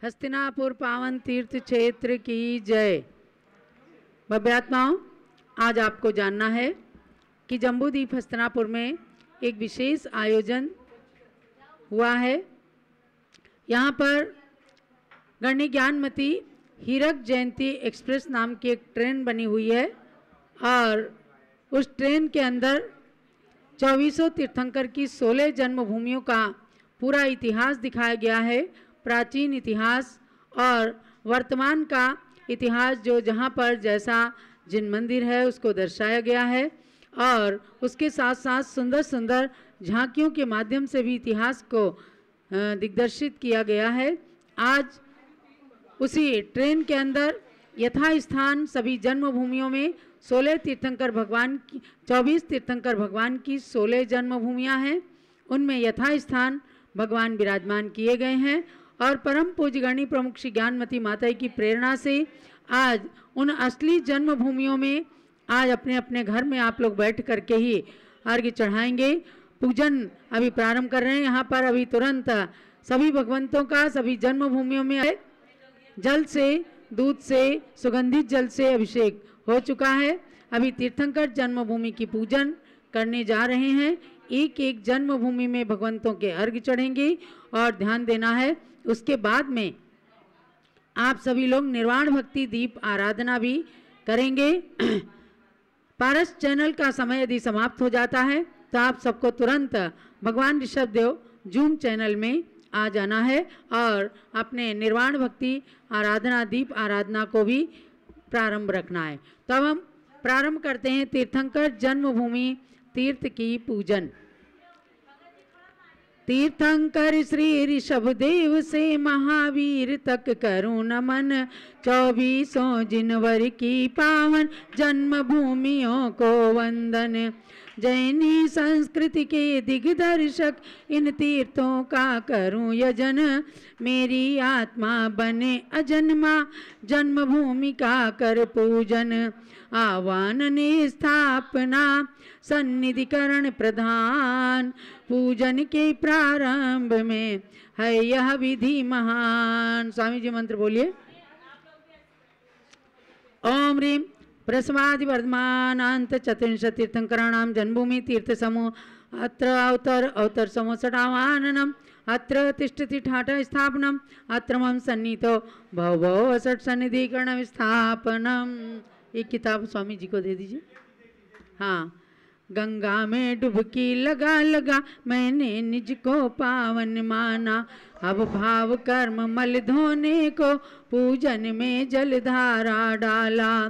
हस्तिनापुर पावन तीर्थ क्षेत्र की जय। भव्यात्माओं, आज आपको जानना है कि जम्बूद्वीप हस्तिनापुर में एक विशेष आयोजन हुआ है। यहाँ पर गणनी ज्ञानमती हीरक जयंती एक्सप्रेस नाम की एक ट्रेन बनी हुई है और उस ट्रेन के अंदर 2400 तीर्थंकर की 16 जन्मभूमियों का पूरा इतिहास दिखाया गया है। प्राचीन इतिहास और वर्तमान का इतिहास, जो जहाँ पर जैसा जिन मंदिर है उसको दर्शाया गया है और उसके साथ साथ सुंदर सुंदर झांकियों के माध्यम से भी इतिहास को दिग्दर्शित किया गया है। आज उसी ट्रेन के अंदर यथास्थान सभी जन्मभूमियों में 16 तीर्थंकर भगवान की 24 तीर्थंकर भगवान की 16 जन्मभूमियाँ हैं, उनमें यथास्थान भगवान विराजमान किए गए हैं। और परम पूज्य गणनी प्रमुख श्री ज्ञानमती माता की प्रेरणा से आज उन असली जन्मभूमियों में आज अपने अपने घर में आप लोग बैठ करके ही अर्घ्य चढ़ाएंगे। पूजन अभी प्रारंभ कर रहे हैं। यहाँ पर अभी तुरंत सभी भगवंतों का सभी जन्मभूमियों में जल से, दूध से, सुगंधित जल से अभिषेक हो चुका है। अभी तीर्थंकर जन्मभूमि की पूजन करने जा रहे हैं। एक एक जन्मभूमि में भगवंतों के अर्घ्य चढ़ेंगे और ध्यान देना है। उसके बाद में आप सभी लोग निर्वाण भक्ति दीप आराधना भी करेंगे। पारस चैनल का समय यदि समाप्त हो जाता है तो आप सबको तुरंत भगवान ऋषभदेव जूम चैनल में आ जाना है और अपने निर्वाण भक्ति आराधना दीप आराधना को भी प्रारंभ रखना है। तो अब हम प्रारंभ करते हैं तीर्थंकर जन्मभूमि तीर्थ की पूजन। तीर्थंकर श्री ऋषभदेव से महावीर तक करूं नमन, 24 जनवरी की पावन जन्मभूमियों को वंदन। जैनी संस्कृति के दिग्दर्शक इन तीर्थों का करूं यजन, मेरी आत्मा बने अजन्मा जन्मभूमि का कर पूजन। आह्वान ने स्थापना सन्निधिकरण प्रधान, पूजन के प्रारंभ में है यह विधि महान। स्वामी जी मंत्र बोलिए। ओम ह्रीं प्रसवादि वर्धमानांत चतुर्विंशति तीर्थंकराणाम जन्मभूमि तीर्थ समूह अत्र अवतर समूह षडावाहननम अत्र तिष्ठति ठाठ स्थापनम अत्र मम सन्निधो भव भव असट सन्निधिकरण स्थापनम। एक किताब स्वामी जी को दे दीजिए। हाँ। गंगा में डुबकी लगा लगा मैंने निज को पावन माना, अब भाव कर्म मल धोने को पूजन में जलधारा डाला।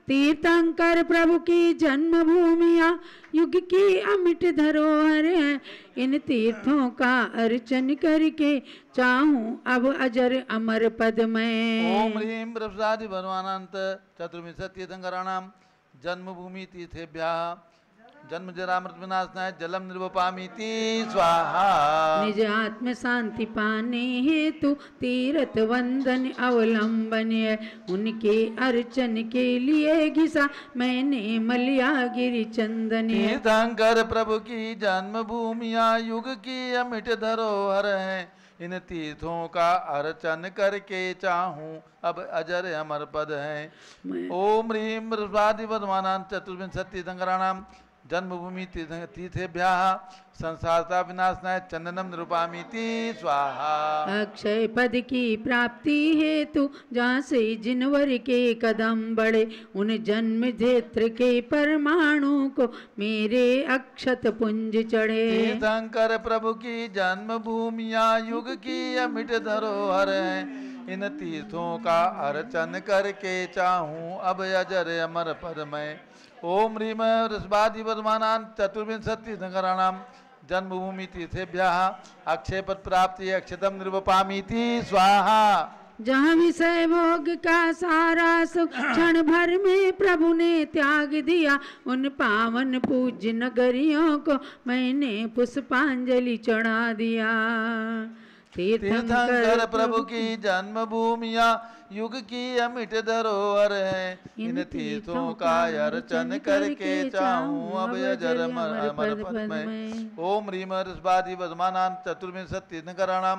तीर्थंकर प्रभु की जन्मभूमिया युग की अमिट धरोहर है, इन तीर्थों का अर्चन करके चाहूं अब अजर अमर पद में। ओम ह्रीं बृहस्पति भगवानांत चतुर्विंशति तीर्थंकराणाम जन्मभूमि तीर्थेभ्यः जन्म जरा मृत्यु विनाशनाय जलम निर्वपामीति स्वाहा। निज आत्म शांति पाने हेतु तीर्थ वंदन अवलंबन है, उनके अर्चन के लिए घिसा मैंने मलिया गिरि चंदन। तीर्थंकर प्रभु की जन्मभूमिया युग की अमिट धरोहर है, इन तीर्थों का अर्चन करके चाहूं अब अजर अमर पद है। ओम ह्रीं बृहस्पति वर्धमानां चतुर्विंशति तीर्थंकराणाम जन्मभूमि तीर्थेभ्यः संसारता विनाशनाय चंदनम निरूपामीति स्वाहा। अक्षय पद की प्राप्ति हेतु जहाँ से जिनवर के कदम बढ़े, उन जन्म क्षेत्र के परमाणु को मेरे अक्षत पुंज चढ़े। तीर्थंकर प्रभु की जन्मभूमिया युग की अमिट धरोहर है, इन तीर्थों का अर्चन करके चाहूं अब अजर अमर पद में। ओम ह्रीं बृहस्पति वर्धमानां चतुर्विंशति तीर्थंकराणाम जन्मभूमि तीर्थेभ्यः अक्षय पद प्राप्ति अक्षतम निर्वपामीति स्वाहा। जहाँ विषय भोग का सारा सुख क्षण भर में प्रभु ने त्याग दिया, उन पावन पूज्य नगरियों को मैंने पुष्पांजलि चढ़ा दिया। तीर्थंकर प्रभु की जन्मभूमिया युग की अमिट धरोहर है, इन तीर्थों का अर्चन करके चाहूं अब अजर अमर पद में। ओम ह्रीम ह्रीस्वादि वर्धमानां चतुर्विंशति तीर्थंकराणां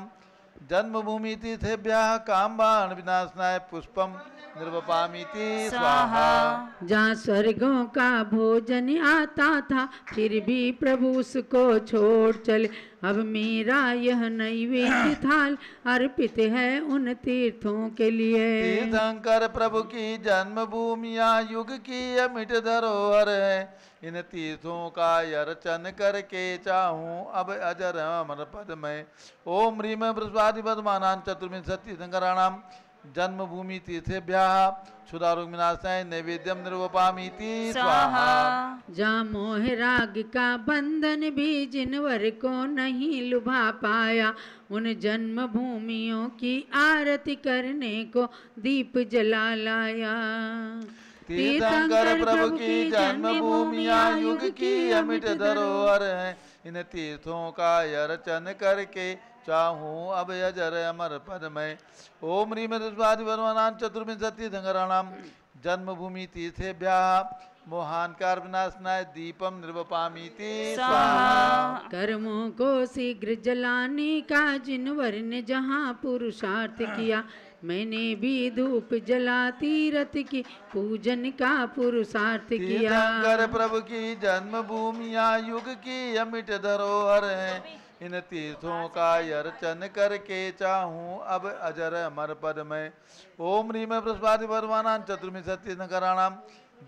जन्मभूमि तीर्थेभ्यः कामबाण विनाशनाय पुष्पम निर्वपामीति स्वाहा। जहाँ स्वर्गों का भोजन आता था फिर भी प्रभु उसको छोड़ चले, अब मेरा यह नैवेद्य थाल अर्पित है उन तीर्थों के लिए। तीर्थंकर प्रभु की जन्मभूमिया युग की अमिट धरोहर है, इन तीर्थों का अर्चन करके चाहूं अब अजर अमर पद में। ओम ह्रीम ह्रीस्वादि वर्धमानां चतुर्विंशति तीर्थंकराणां जन्मभूमि तीर्थेभ्यः क्षुधारोग विनाशाय नैवेद्यम निर्वपामीति स्वाहा। जहाँ मोह राग का बंधन भी जिनवर को नहीं लुभा पाया, उन जन्म भूमियों की आरती करने को दीप जला लाया। तीर्थंकर प्रभु की जन्मभूमिया युग की अमिट धरोहर है, इन तीर्थों का अर्चन करके चाहूं अब अजर अमर पद में। ओम ह्रीम ह्रीस्वादि वर्धमानां चतुर्विंशति तीर्थंकराणां जन्मभूमि तीर्थेभ्यः मोहानकार विनाशनाय दीपम निर्वपामीति स्वाहा। कर्मों को शीघ्र जलाने का जिनवर ने जहाँ पुरुषार्थ किया, मैंने भी धूप जला तीरथ की पूजन का पुरुषार्थ किया। तीर्थंकर प्रभु की जन्मभूमिया युग की अमिट धरोहर है, इन तीर्थों का अर्चन करके चाहूं अब अजर अमर पद में। ओम ह्रीम ह्रीस्वादि वर्धमानां चतुर्विंशति तीर्थंकराणां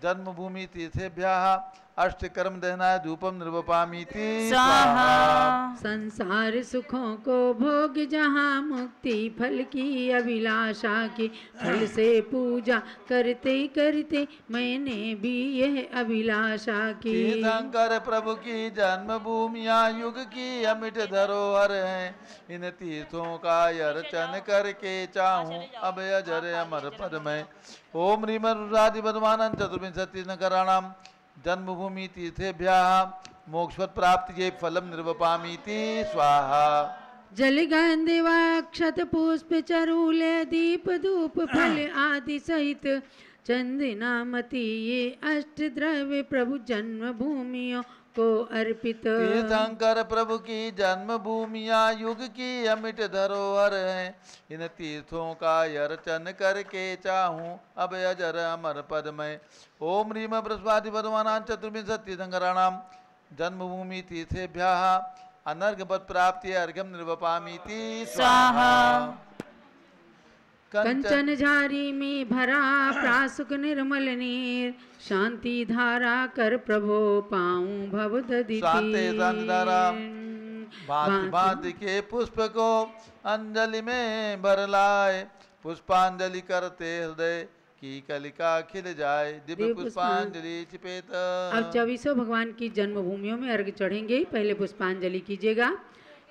जन्मभूमि तीर्थेभ्यः अष्टकर्म दहनाय धूपम निर्वपामीति स्वाहा। संसार सुखों को भोग जहाँ मुक्ति फल की अभिलाषा की, फल से पूजा करते करते मैंने भी यह अभिलाषा की। तीर्थंकर प्रभु की जन्मभूमिया युग की अमिट धरोहर है, इन तीर्थों का अर्चन करके चाहूं अब अजर अमर पद में। ओम ह्रीम ह्रीस्वादि वर्धमानां चतुर्विंशति तीर्थंकराणां जन्मभूमि तीर्थेभ्यः मोक्षपद प्राप्ति ये फलम निर्वपामीति स्वाहा। जल गंध अक्षत पुष्प चरूले दीप धूप फल आदि सहित चंदनामती ये अष्ट द्रव्य प्रभु जन्म भूमियों को अर्पित। तीर्थंकर प्रभु की जन्मभूमिया युग की अमिट धरोहर है, इन तीर्थों का अर्चन करके चाहूं अब अजर अमर पद में। ओम ह्रीम ह्रीस्वादि वर्धमानां चतुर्विंशति तीर्थंकराणां जन्मभूमि तीर्थेभ्यः अनर्घपद प्राप्ति अर्घ्यम निर्वपामीति स्वाहा। कंचन झारी में भरा प्रासुक निर्मल नीर, शांति धारा कर प्रभो पाऊं भवदधि शांति धारा भांति भांति के पुष्प को अंजलि में भर लाए, पुष्पांजलि करते हृदय की कलिका खिल जाए, दिव्य पुष्पांजलि छिपेत। अब 24 भगवान की जन्मभूमियों में अर्घ चढ़ेंगे, पहले पुष्पांजलि कीजिएगा।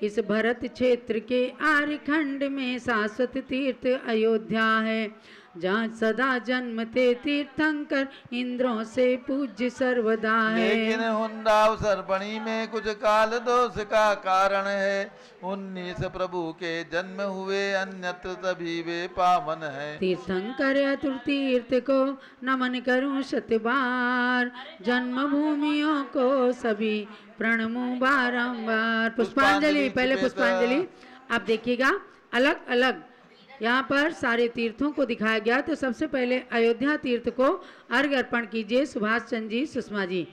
इस भरत क्षेत्र के आर्यखंड में शाश्वत तीर्थ अयोध्या है, जहाँ सदा जन्मते तीर्थंकर इंद्रों से पूज्य सर्वदा है। लेकिन हुंडाव सरपणी में कुछ काल दोष का कारण है, 19 प्रभु के जन्म हुए अन्यत्र तभी वे पावन है। तीर्थंकर अतुर तीर्थ को नमन करूं शतबार, जन्मभूमियों को सभी प्रणमु बारंबार। पुष्पांजलि, पहले पुष्पांजलि। आप देखिएगा अलग अलग यहाँ पर सारे तीर्थों को दिखाया गया, तो सबसे पहले अयोध्या तीर्थ को अर्घ्य अर्पण कीजिए। सुभाष चंद्र जी, सुषमा जी।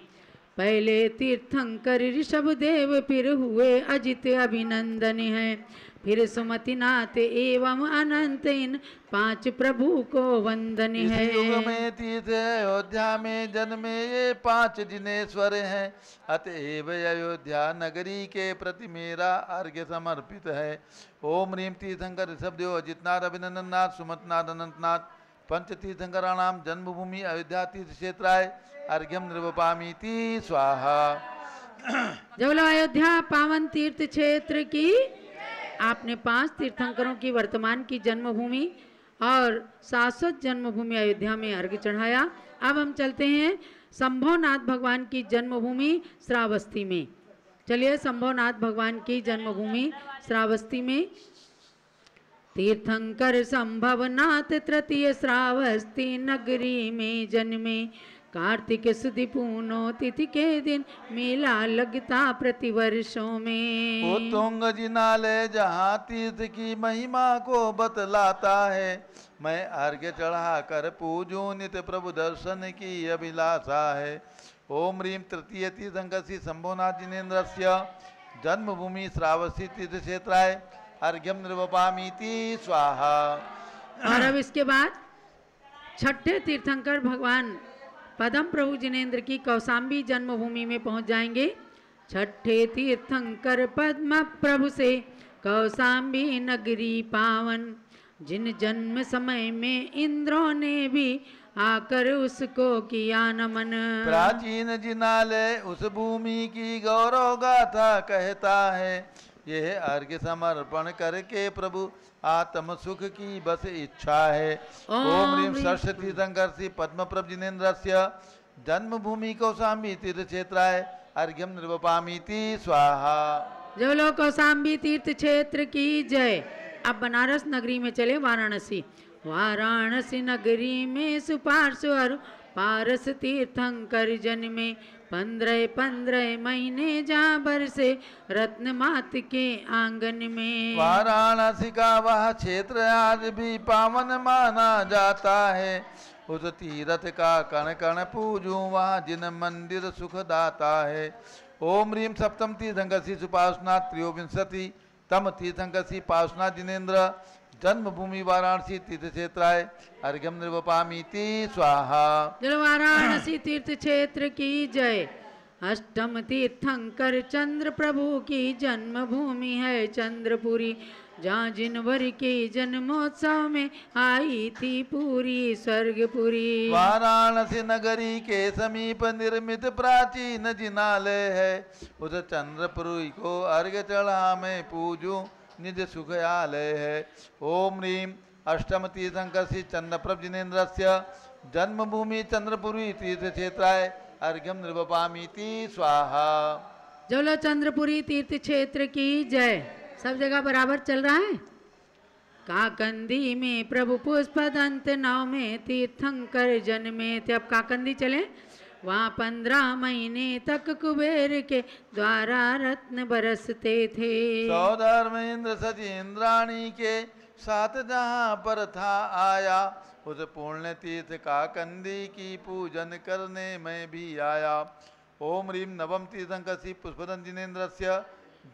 पहले तीर्थंकर ऋषभ देव, फिर हुए अजित अभिनंदन है, फिर सुमतिनाथ एवं अनंत, इन 5 प्रभु को वंदन है। इस युग में तीर्थ अयोध्या में जन्मे ये 5 जिनेश्वर हैं, अतएव अयोध्या नगरी के प्रति मेरा अर्घ्य समर्पित है। ओम ह्रीम तीर्थंकर ऋषभदेव अजितनाथ अभिनंदननाथ सुमतनाथ अनंतनाथ पंच तीर्थंकराणां जन्मभूमि अयोध्या तीर्थ क्षेत्राय अर्घ्यम निर्वपामीति स्वाहा। जब बोलो अयोध्या पावन तीर्थ क्षेत्र की। आपने 5 तीर्थंकरों की वर्तमान की जन्मभूमि और शाश्वत जन्मभूमि अयोध्या में अर्घ्य चढ़ाया। अब हम चलते हैं शंभोनाथ भगवान की जन्मभूमि श्रावस्ती में। चलिए शंभोनाथ भगवान की जन्मभूमि श्रावस्ती में। तीर्थंकर संभवनाथ तृतीय श्रावस्ती नगरी में जन्मे, कार्तिक सुदी पूर्णो तिथि के दिन मेला लगता प्रतिवर्षों में। उत्तुंग जिनालय जहाँ तीर्थ की महिमा को बतलाता है, मैं अर्घ्य चढ़ा कर पूजूं नित्य प्रभु दर्शन की अभिलाषा है। ओम ह्रीं तृतीय तीर्थंकसी शंभोनाथ जिनेन्द्रस्य जन्मभूमि श्रावस्ती तीर्थ क्षेत्राय अर्घ्यम निर्वपामीति स्वाहा। और अब इसके बाद छठे तीर्थंकर भगवान पदम प्रभु जिनेन्द्र की कौशाम्बी जन्मभूमि में पहुंच जाएंगे। छठे तीर्थंकर पद्म प्रभु से कौशाम्बी नगरी पावन, जिन जन्म समय में इंद्रों ने भी आकर उसको किया नमन। प्राचीन जिनालय उस भूमि की गौरव गाथा कहता है, यह अर्घ्य समर्पण करके प्रभु आत्म सुख की बस इच्छा है। ओम ह्रीं षष्ठ तीर्थंकर्षि पद्म प्रभ जिनेन्द्रस्य जन्मभूमि कौशाम्बी तीर्थ क्षेत्राय अर्घ्यम निर्वपामीति स्वाहा। जो लोग कौशाम्बी तीर्थ क्षेत्र की जय। अब बनारस नगरी में चले वाराणसी। वाराणसी नगरी में सुपार्श्वर पारस तीर्थंकर जन्मे, 15 महीने जहाँ बरसे रत्न मात के आंगन में। वाराणसी का वह क्षेत्र आज भी पावन माना जाता है, उस तीर्थ का कण कण पूजूं वहाँ जिन मंदिर सुखदाता है। ओम ह्रीं सप्तम तीर्थंकसी सुपार्श्वनाथ त्रयोविंशति तम तीर्थंकसी पार्श्वनाथ जिनेन्द्र जन्मभूमि वाराणसी तीर्थ क्षेत्राय अर्घ्यम निर्वपामीति स्वाहा। चलो वाराणसी तीर्थ क्षेत्र की जय। अष्टम तीर्थंकर चंद्र प्रभु की जन्मभूमि है चंद्रपुरी, जहाँ जनवरी के जन्मोत्सव में आई थी पूरी स्वर्गपुरी। वाराणसी नगरी के समीप निर्मित प्राचीन जिनालय है, उस चंद्रपुरी को अर्घ्य चढ़ा मैं पूजूं निज सुखयालय है। ओम ह्रीं अष्टम तीर्थंकसी चंद्रप्रभ जिनेन्द्रस्य जन्मभूमि चंद्रपुरी तीर्थ क्षेत्राय अर्घ्यम निर्वपामीति स्वाहा। जोलो चंद्रपुरी तीर्थ क्षेत्र की जय। सब जगह बराबर चल रहा है। काकंदी में प्रभु पुष्प दंत नौ में तीर्थंकर जन्मे थे। अब काकंदी चले। वहाँ 15 महीने तक कुबेर के द्वारा रत्न बरसते थे। सौधर्मेंद्र सती इंद्राणी के साथ जहाँ पर था आया, उस पुण्य तीर्थ काकंदी की पूजन करने मैं भी आया। ओम ह्रीं नवम तीर्थंकसी पुष्पदंत जिनेन्द्रस्य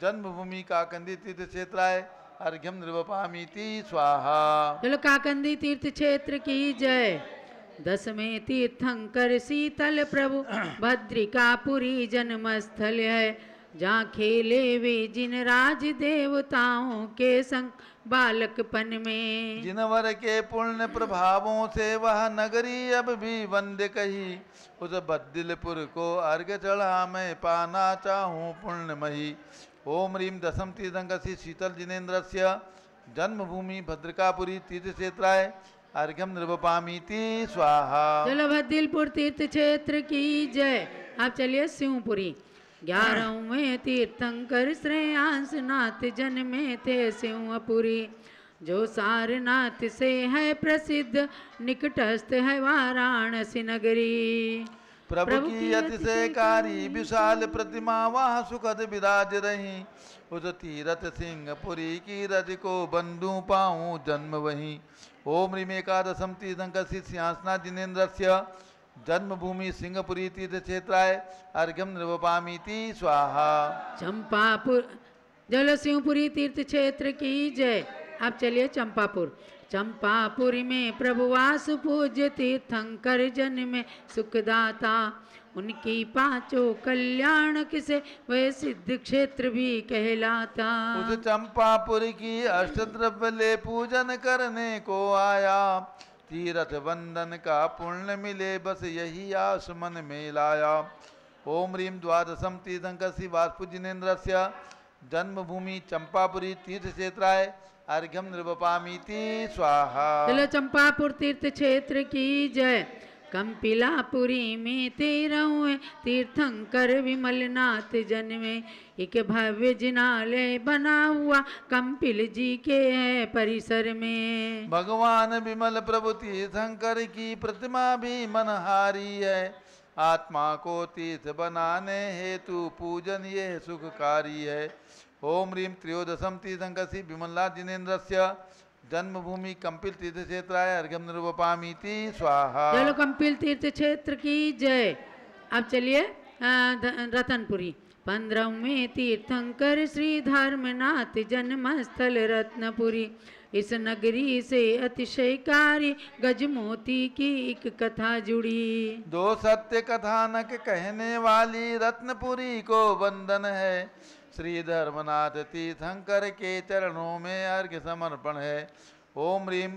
जन्मभूमि काकंदी तीर्थ क्षेत्राय अर्घ्यम निर्वपामीति स्वाहा। चलो काकंदी तीर्थ क्षेत्र की जय। 10वें तीर्थंकर शीतल प्रभु भद्रिकापुरी जन्मस्थल है, जहाँ खेले वे जिन राज देवताओं के संग बालकपन में। जिनवर के पुण्य प्रभावों से वह नगरी अब भी वंद्य कही, उस बद्दिलपुर को अर्घ्य चढ़ा मैं पाना चाहूँ पुण्यमयी। ओम ह्रीं दशम तीर्थंकसी शीतल जिनेन्द्रस्य जन्मभूमि भद्रकापुरी तीर्थ क्षेत्राय अर्घ्यम निर्वपामीति स्वाहा। चलो भद्दिलपुर तीर्थ क्षेत्र की जय। आप चलिए शिवपुरी। 11वें तीर्थंकर श्रेयांश नाथ जन्मे थे शिवपुरी, जो सारनाथ से है प्रसिद्ध निकटस्थ है वाराणसी नगरी। प्रभु की अतिशयकारी विशाल प्रतिमा वहाँ सुखद विराज रही, उस तीरथ सिंहपुरी की रज को बंधु पाऊँ जन्म वहीं। ओम ह्रीं एकादशम तीर्थंकसी सिंहासनाथ जिनेन्द्रस्य जन्मभूमि सिंहपुरी तीर्थ क्षेत्राय अर्घ्यम निर्वपामीति स्वाहा। चंपापुर। जलो शिवपुरी तीर्थ क्षेत्र की जय। अब चलिए चंपापुर। चंपापुर में प्रभुवास पूज्य तीर्थंकर जन्मे सुखदाता, उनकी 5 कल्याण किसे वह सिद्ध क्षेत्र भी कहलाता। उस चंपापुर की अष्टद्रव्य ले पूजन करने को आया, तीर्थ बंधन का पुण्य मिले बस यही आस मन में लाया। ओम ह्रीं द्वादशम तीर्थंकसी वासुजिनेन्द्रस्य जन्मभूमि चंपापुरी तीर्थ क्षेत्राय अर्घ्यम निर्वपामीति स्वाहा। चलो चंपापुर तीर्थ क्षेत्र की जय। कंपिलापुरी में 13वें तीर्थंकर विमलनाथ जन्मे। एक भव्य जिनालय बना हुआ कंपिल जी के परिसर में। भगवान विमल प्रभु तीर्थंकर की प्रतिमा भी मनहारी है। आत्मा को तीर्थ बनाने हेतु पूजन ये सुखकारी है। ओम ह्रीम त्रयोदशम तीर्थंकर श्री विमलनाथ जिनेन्द्रस्य जन्मभूमि कंपिल तीर्थ क्षेत्राय अर्घ्यम निर्वपामीति स्वाहा। चलो कंपिल तीर्थ क्षेत्र की जय। अब चलिए रतनपुरी। 15वें तीर्थंकर श्री धर्मनाथ जन्मस्थल रत्नपुरी। इस नगरी से अतिशयकारी गजमोती की एक कथा जुड़ी। दो सत्य कथानक कहने वाली रत्नपुरी को वंदन है। श्री धर्मनाथ तीर्थंकर के चरणों में अर्घ्य समर्पण है। ओम ह्रीम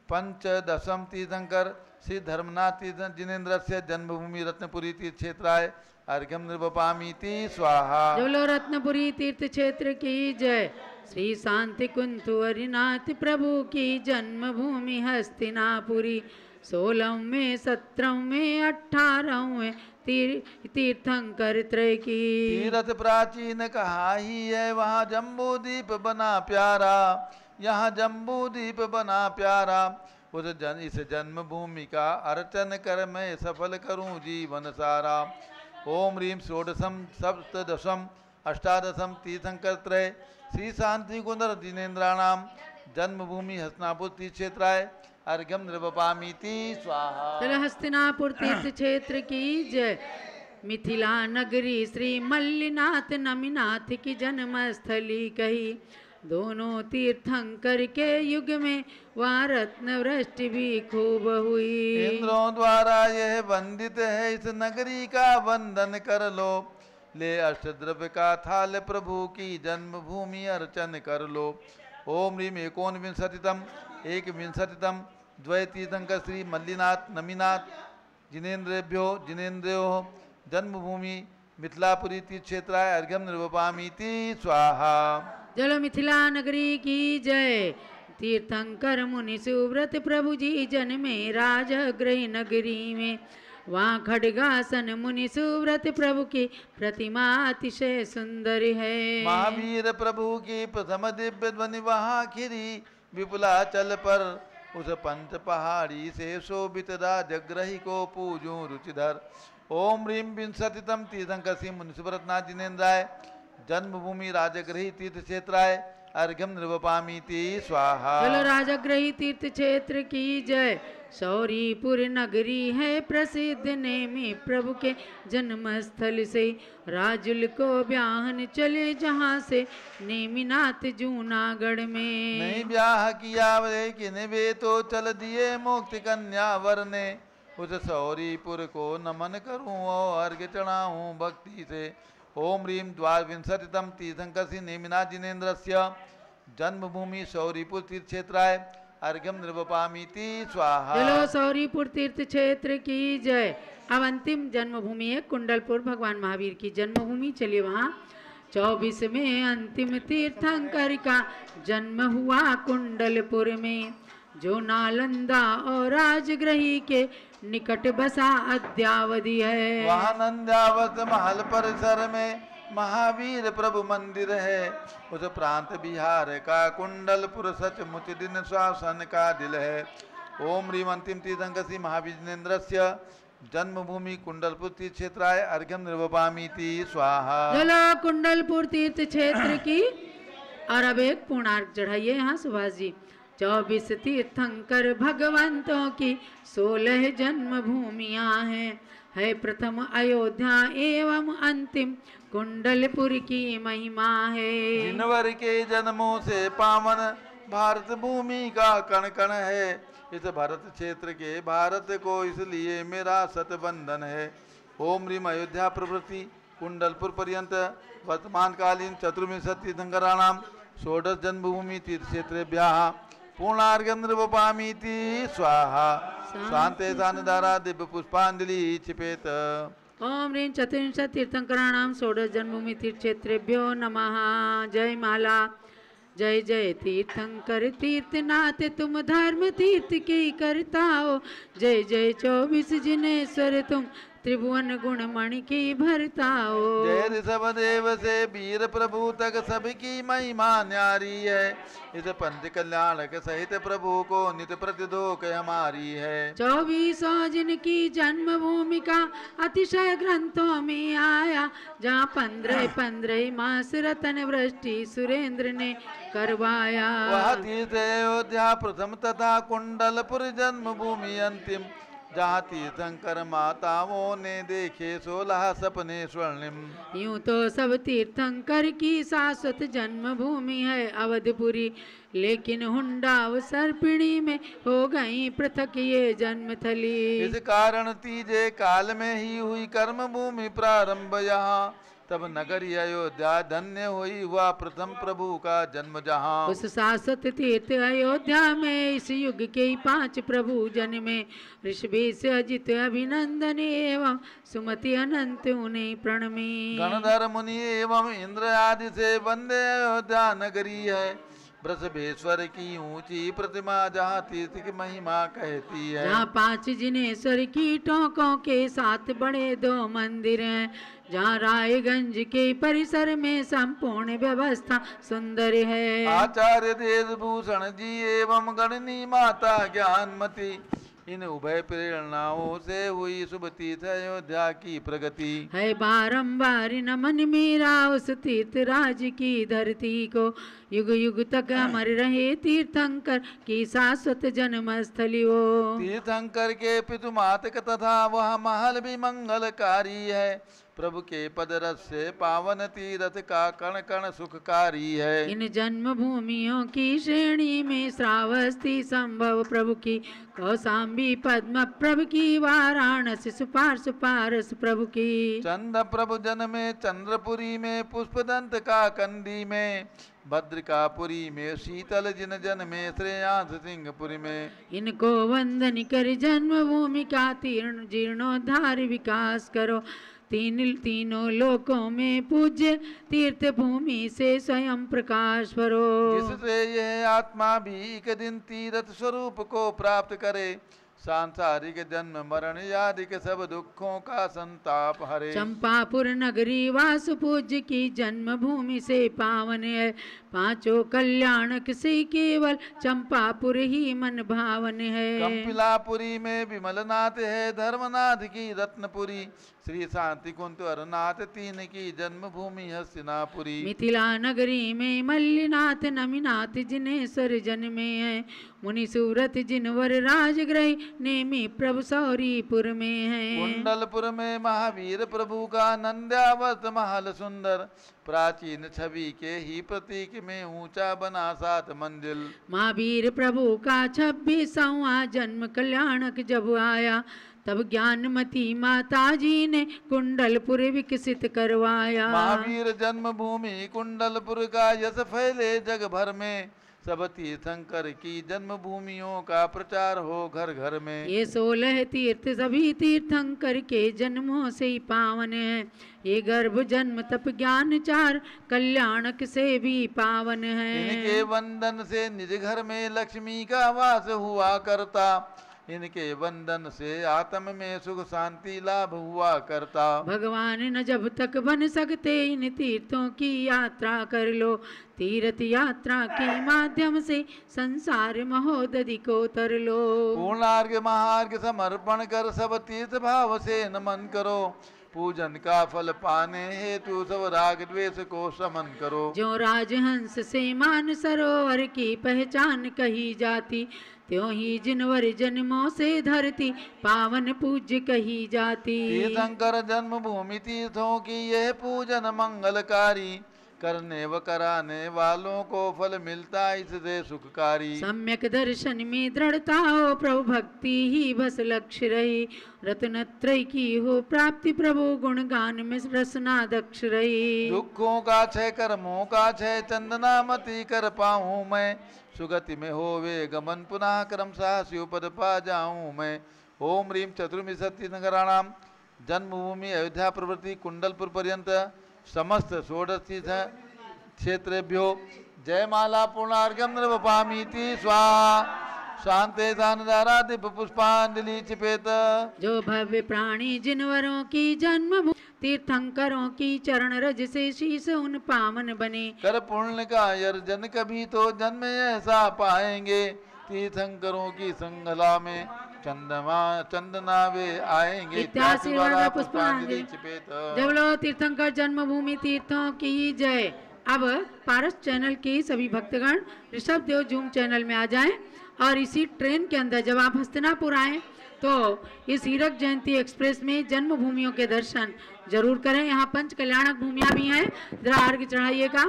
पंचदशम तीर्थंकर श्री धर्मनाथ तीर्थ जिनेन्द्र से जन्मभूमि रत्नपुरी तीर्थ क्षेत्राय अर्घ्यम निर्वपामीति स्वाहा। बोलो रत्नपुरी तीर्थ क्षेत्र की जय। श्री शांति कुंतु हरिनाथ प्रभु की जन्मभूमि हस्तिनापुरी। 16वें 17वें 18वें तीर्थंकर त्रय की। तीर्थ प्राचीन कहा ही है वहाँ जम्बू दीप बना प्यारा। यहाँ जम्बू दीप बना प्यारा। इस जन्मभूमि का अर्चन कर मैं सफल करूं जीवन सारा। ओम ह्रीम षोडशम सप्तदशम अष्टादशम तीर्थंकर त्रय श्री शांति कुंदर जिनेन्द्राणाम जन्मभूमि हस्तिनापुर तीर्थ क्षेत्राय अर्घ्यम निर्वपामीति स्वाहा। चलो हस्तिनापुर तीर्थ क्षेत्र की जय। मिथिला नगरी श्री मल्लिनाथ नमिनाथ की जन्मस्थली कही। दोनों तीर्थंकर के युग में वहाँ रत्न वृष्टि भी खूब हुई। इंद्रों द्वारा यह वंदित है। इस नगरी का वंदन कर लो। ले अष्टद्रव्य का थाल प्रभु की जन्मभूमि अर्चन कर लो। ओम ह्रीम एकोनविंशतितम 1विंशतितम द्वैतीर्थंकर श्री मल्लिनाथ नमिनाथ जिनेन्द्रियो जन्मभूमि मिथिलापुरी तीर्थ क्षेत्राय अर्घ्यम निर्वपामीति स्वाहा। चलो मिथिला नगरी की जय। तीर्थंकर मुनि सुव्रत प्रभु जी जन्मे राजगृह नगरी में। वहाँ खड्गासन मुनि सुव्रत प्रभु की प्रतिमा अतिशय सुंदर है। महावीर प्रभु की प्रथम दिव्य ध्वनि वहाँ खिरी विपुलाचल पर। उस पंच पहाड़ी से शोभित राजगृही को पूजूं रुचिधर। ओम ह्रीम विंशतितम तीर्थंकर श्री मुनि सुव्रतनाथ जिनेन्द्राय जन्मभूमि राजगृही तीर्थ क्षेत्राय अर्घ्यम निर्वपामीति स्वाहा। चलो राजगृही तीर्थ क्षेत्र की जय। सौरीपुर नगरी है प्रसिद्ध नेमी प्रभु के जन्मस्थल से। राजुल को ब्याहन चले जहाँ से नेमिनाथ जूनागढ़ में। नहीं ब्याह किया लेकिन वे तो चल दिए मुक्ति कन्या वरने। उस सौरीपुर को नमन करूं और अर्घ्य चढ़ाऊं भक्ति से। ओम ह्रीम द्वाविंशतितम तीर्थंकर श्री नेमिनाथ जिनेन्द्रस्य जन्मभूमि सौरीपुर तीर्थ क्षेत्राय अर्घ्यम निर्वपामीति स्वाहा। चलो सौरीपुर तीर्थ क्षेत्र की जय। अब अंतिम जन्मभूमि है कुंडलपुर भगवान महावीर की जन्मभूमि। चलिए वहाँ 24वें अंतिम तीर्थंकर का जन्म हुआ कुंडलपुर में। जो नालंदा और राजगृही के निकट बसा अद्यावधि है। वहाँ नंद्यावत महल परिसर में महावीर प्रभु मंदिर है। उस प्रांत बिहार का कुंडलपुर सचमुच दिन शासन का दिल है। ओम ह्रीम अंतिम तीर्थंकर श्री महावीर जिनेन्द्रस्य जन्मभूमि कुंडलपुर तीर्थ क्षेत्राय अर्घ्यम निर्वपामीति स्वाहा। चलो कुंडलपुर तीर्थ क्षेत्र की और अब एक पूर्णार्घ चढ़ाइए यहाँ सुभाष जी। 24 तीर्थंकर भगवंतों की 16 जन्मभूमियाँ हैं। है प्रथम अयोध्या एवं अंतिम कुंडलपुर की महिमा है। जिनवर के जन्मों से पावन भारत भूमि का कण कण है। इस भारत क्षेत्र के भारत को इसलिए मेरा सतबंधन है। ओम ह्रीम अयोध्या प्रभृति कुंडलपुर पर्यंत वर्तमान कालीन चतुर्विंशति तीर्थंकराणाम षोडश जन्मभूमि तीर्थ क्षेत्रेभ्यः पूर्णार्घ्यम निर्वपामीति स्वाहा। शांते दानधारा दिव्य पुष्पांजलि क्षिपेत। ओम ह्रीं चतुर्विंशत् तीर्थंकराणां षोडश जन्मभूमि तीर्थक्षेत्रेभ्यो नमः। जय माला। जय जय तीर्थंकर तीर्थनाथ तुम धर्म तीर्थ की करता हो। जय जय 24 जिनेश्वर तुम त्रिभुवन गुण मणि की भरता हो। जय ऋषभ देव से वीर प्रभु तक सबकी महिमा न्यारी है। इस पंथ कल्याणक सहित प्रभु को नित प्रतिदोक हमारी है। 24 जिनकी जन्मभूमि का अतिशय ग्रंथों में आया। जहाँ 15 मास रतन वृष्टि सुरेंद्र ने करवाया। वह तीर्थ अयोध्या प्रथम तथा कुंडलपुर जन्मभूमि अंतिम। जहाँ तीर्थंकर माताओं ने देखे 16 सपने स्वर्णिम। यूं तो सब तीर्थंकर की शाश्वत जन्मभूमि है अवधपुरी, लेकिन हुंडा व सर्पिणी में हो गई पृथक ये जन्मथली। इस कारण तीजे काल में ही हुई कर्म भूमि प्रारंभ यहाँ। तब नगरी अयोध्या धन्य हुई हुआ प्रथम प्रभु का जन्म जहाँ। उस शाश्वत तीर्थ अयोध्या में इस युग के 5 प्रभु जन्मे। ऋषभेश अजित अभिनंदन एवं सुमति अनंत उन्हें प्रणमी। गणधर मुनि एवं इंद्र आदि से वंदे अयोध्या नगरी है। वृषभेश्वर की ऊंची प्रतिमा जहाँ तीर्थ की महिमा कहती है। जहाँ 5 जिनेश्वर की टोकों के साथ बड़े 2 मंदिर हैं। जहाँ रायगंज के परिसर में संपूर्ण व्यवस्था सुंदर है। आचार्य देशभूषण जी एवं गणनी माता ज्ञानमती, इन उभय प्रेरणाओं से हुई शुभ तीर्थ अयोध्या की प्रगति है। बारंबार नमन मेरा उस तीर्थ राज की धरती को। युग युग तक अमर रहे तीर्थंकर की शाश्वत जन्मस्थली वो। तीर्थंकर के पितु मातक तथा वह महल भी मंगलकारी है। प्रभु के पद रस से पावन तीर्थ का कण कण सुखकारी है। इन जन्मभूमियों की श्रेणी में श्रावस्ती संभव प्रभु की, कौशाम्बी पद्म प्रभु की, वाराणसी सुपारस प्रभु की। चंद प्रभु जन्मे चंद्रपुरी में, पुष्पदंत का कंदी में, भद्रकापुरी में, शीतल जिन जन्मे श्रेयांश सिंहपुरी में। इनको वंदन कर जन्मभूमि का जीर्णोद्धार विकास करो। तीनों लोकों में पूज्य तीर्थ भूमि से स्वयं प्रकाश भरो। जिससे यह आत्मा भी एक दिन तीर्थ स्वरूप को प्राप्त करे। सांसारिक जन्म मरण आदि के सब दुखों का संताप हरे। चंपापुर नगरी वासु पूज्य की जन्मभूमि से पावन है। 5 कल्याणक से केवल चंपापुर ही मन भावन है। कंपिलापुरी में विमलनाथ है, धर्मनाथ की रत्नपुरी, श्री शांति कुंत अरनाथ 3 की जन्मभूमि हस्तिनापुरी। मिथिला नगरी में मल्लिनाथ नमिनाथ जिनेश्वर जन्मे हैं। मुनि सूरत जिनवर राजगृह नेमी प्रभु सौरीपुर में है। कुंडलपुर में महावीर प्रभु का नंद्यावत महल सुंदर, प्राचीन छवि के ही प्रतीक में ऊंचा बना 7 मंजिल। महावीर प्रभु का 26वां जन्म कल्याणक जब आया, तब ज्ञानमती माता जी ने कुंडलपुर विकसित करवाया। महावीर जन्मभूमि कुंडलपुर का यश फैले जग भर में। सब तीर्थंकर की जन्मभूमियों का प्रचार हो घर घर में। ये 16 तीर्थ सभी तीर्थंकर के जन्मों से ही पावन है। ये गर्भ जन्म तप ज्ञान 4 कल्याणक से भी पावन है। इनके वंदन से निज घर में लक्ष्मी का वास हुआ करता। इनके वंदन से आत्म में सुख शांति लाभ हुआ करता। भगवान न जब तक बन सकते इन तीर्थों की यात्रा कर लो। तीर्थ यात्रा के माध्यम से संसार महोदधि को तर लो। पूर्णार्घ महार्घ समर्पण कर सब तीर्थ भाव से नमन करो। पूजन का फल पाने हेतु सब राग द्वेष को समन करो। जो राजहंस से मान सरोवर की पहचान कही जाती, त्यों ही जिनवर जन्मों से धरती पावन पूज्य कही जाती। तीर्थंकर जन्मभूमि तीर्थों की यह पूजन मंगलकारी। करने व कराने वालों को फल मिलता इससे सुखकारी। सम्यक दर्शन में दृढ़ता हो प्रभु भक्ति ही बस लक्ष्य रही। रत्नत्रय की हो प्राप्ति प्रभु गुणगान में रसना दक्ष रही। दुखों का क्षय कर्मों का क्षय चंदनामती कर पाऊं मैं। सुगति में होवे गमन पुनः क्रमशः शिवपद पा जाऊं मैं। ओम ह्रीं चतुर्विंशति नगराणाम जन्मभूमि अयोध्या प्रवृत्ति कुंडलपुर पर्यंत समस्त षोडशी क्षेत्रेभ्यो जयमाला पूर्णार्घ्यं नृपपामीति स्वाहा। शांते दानदारा दिव्य पुष्पांजलि चिपेत। जो भव्य प्राणी जिनवरों की जन्मभूमि तीर्थंकरों की चरण रज से शीश उन पावन बने। कर पुण्य का अर्जन कभी तो जन्म ऐसा पाएंगे, तीर्थंकरों की संगला में चंदना वे आएंगे। इत्यादि वाला पुष्पांजलि चिपेत। जब लो तीर्थंकर जन्मभूमि तीर्थों की जय। अब पारस चैनल के सभी भक्तगण ऋषभ देव जूम चैनल में आ जाएं और इसी ट्रेन के अंदर जब आप हस्तिनापुर आए तो इस हीरक जयंती एक्सप्रेस में जन्मभूमियों के दर्शन जरूर करें। यहाँ पंच कल्याणक भूमिया भी हैं, जरा अर्घ्य चढ़ाइएगा।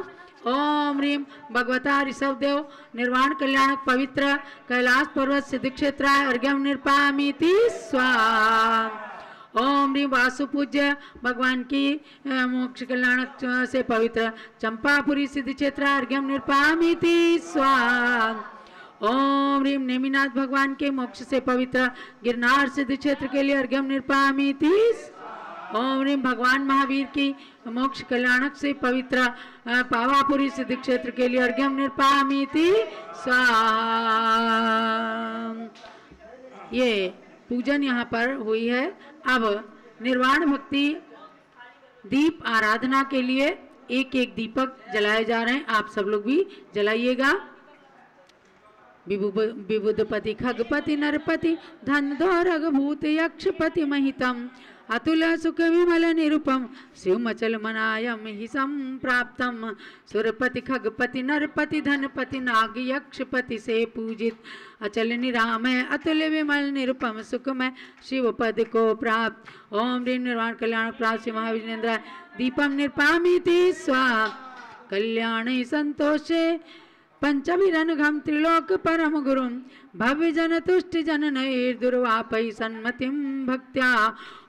ओम ह्रीम भगवता ऋषभ देव निर्वाण कल्याणक पवित्र कैलाश पर्वत सिद्ध क्षेत्राय अर्घ्यम निर्पामीति स्वाहा। ओम ह्रीम वासु पूज्य भगवान की मोक्ष कल्याणक से पवित्र चंपापुरी सिद्ध क्षेत्र अर्घ्यम निर्पामीति स्वाहा। ओम ह्रीम नेमिनाथ भगवान के मोक्ष से पवित्र गिरनार सिद्ध क्षेत्र के लिए अर्घ्यम निर्पामीति। ओम ह्रीम भगवान महावीर की मोक्ष कल्याणक से पवित्र पावापुरी सिद्ध क्षेत्र के लिए अर्घ्यम निर्पामीति स्वाहा। ये पूजन यहाँ पर हुई है। अब निर्वाण भक्ति दीप आराधना के लिए एक एक दीपक जलाए जा रहे हैं, आप सब लोग भी जलाइएगा। विबुधपति खगपति नरपति धन दो रघुभूत यक्षपति महितम अतुल सुख विमल निरुपम शिवमचल मनायम हि संप्राप्तम। सुरपति खगपति नरपति धनपति नाग यक्षपति से पूजित अचल निरामय अतुल विमल निरुपम सुखमय शिव पद को प्राप्त। ओम ह्रीम निर्वाण कल्याण प्राप्त महाविजेंद्र दीपम निर्पामीति स्वाहा। कल्याण संतोषे पंचभिरनघम त्रिलोक परम गुरुम भव्य जन तुष्टि जन नैर दुर्वापै सन्मतिम भक्त्या।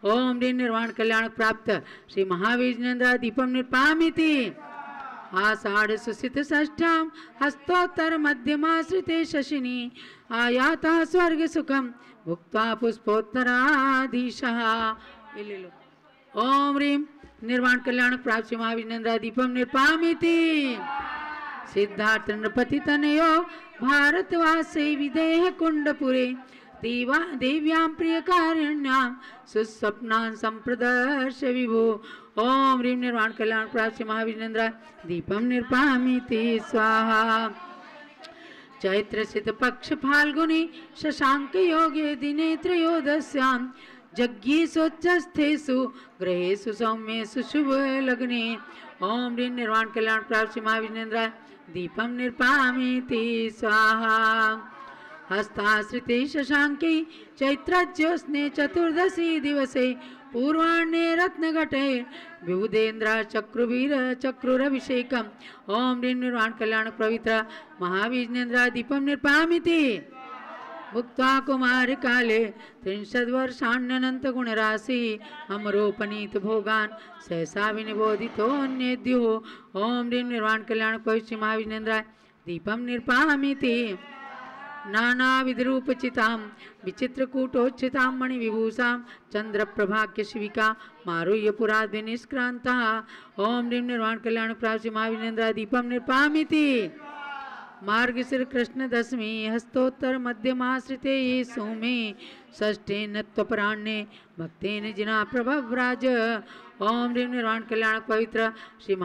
ओम ह्रीम निर्वाण कल्याण प्राप्त श्री महाविजेंद्र दीपम निर्पामीति। आषाढ़ सुसित षष्ठाम हस्तोत्तर मध्यमाश्रिते शशिनी आयाता स्वर्ग सुखम भुक्त्वा पुष्पोत्तराधीशः। ओम ह्रीम निर्वाण कल्याण प्राप्त श्री महाविजेंद्र दीपम निर्पामीति। सिद्धार्थ नृपति तनयो भारतवासे विदेह कुंडपुरे देव्यां प्रिय कारुण्यां सुस्वप्नां संप्रदर्श विभो। ओम ह्रीम निर्वाण कल्याण प्राप्त महाविजेंद्र दीपम निर्पामीति स्वाहा। चैत्र सिद्ध पक्ष फाल्गुनी शशांक योगे दिने त्रयोदश्यां यज्ञेषु ग्रहेषु सौम्येषु शुभ लग्ने। ओम ह्रीम निर्वाण कल्याण प्राप्त महाविजेंद्र दीपम निर्पामीति स्वाहा। हस्ताश्रिते शशांके चैत्रज्योत्स्ने चतुर्दशी दिवसे पूर्वाह्ने रत्नघटे विबुधेन्द्र चक्रुवीर चक्रुरभिषेकम। ओम ह्रीम निर्वाण कल्याण पवित्र महाविजेंद्र दीपम निर्पामीति। भुक्त्वा कुमार काले 30 वर्षाण्यनंत गुणराशि अमरोपनीत भोगान सहसा विनिबोधितोन्येद्यो। ओम ह्रीम निर्वाण कल्याण पवित्र महाविजेंद्र दीपम निर्पामीति। नाना विधरूपचितां विचित्रकूटोच्चितां मणिविभूषां चंद्रप्रभाख्य शिविका मारुह्यपुराद् निष्क्रांता। ओम ह्रीम निर्वाण कल्याण प्राप्त महाविजेंद्र दीपम निर्पामीति। मार्गशीर कृष्ण दशमी हस्तोत्तर मध्यमाश्रिते ये सोमे षष्ठे नत्वपराह्ने भक्तेन जिना प्रभव्राज। ओम ह्रीम निर्वाण कल्याण पवित्र श्री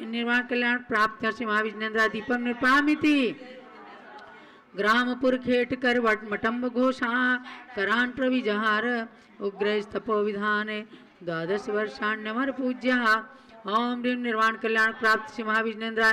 निर्वाण कल्याण प्राप्त श्री महाविजेंद्र दीपम निर्पामीति। ग्रामपुर खेट कर मटम्ब घोषा करान प्रविजहार उग्र तपो विधान 12 वर्षाण्यमर पूज्य। ओम ह्रीम निर्वाण कल्याण प्राप्त श्री महाविजेंद्र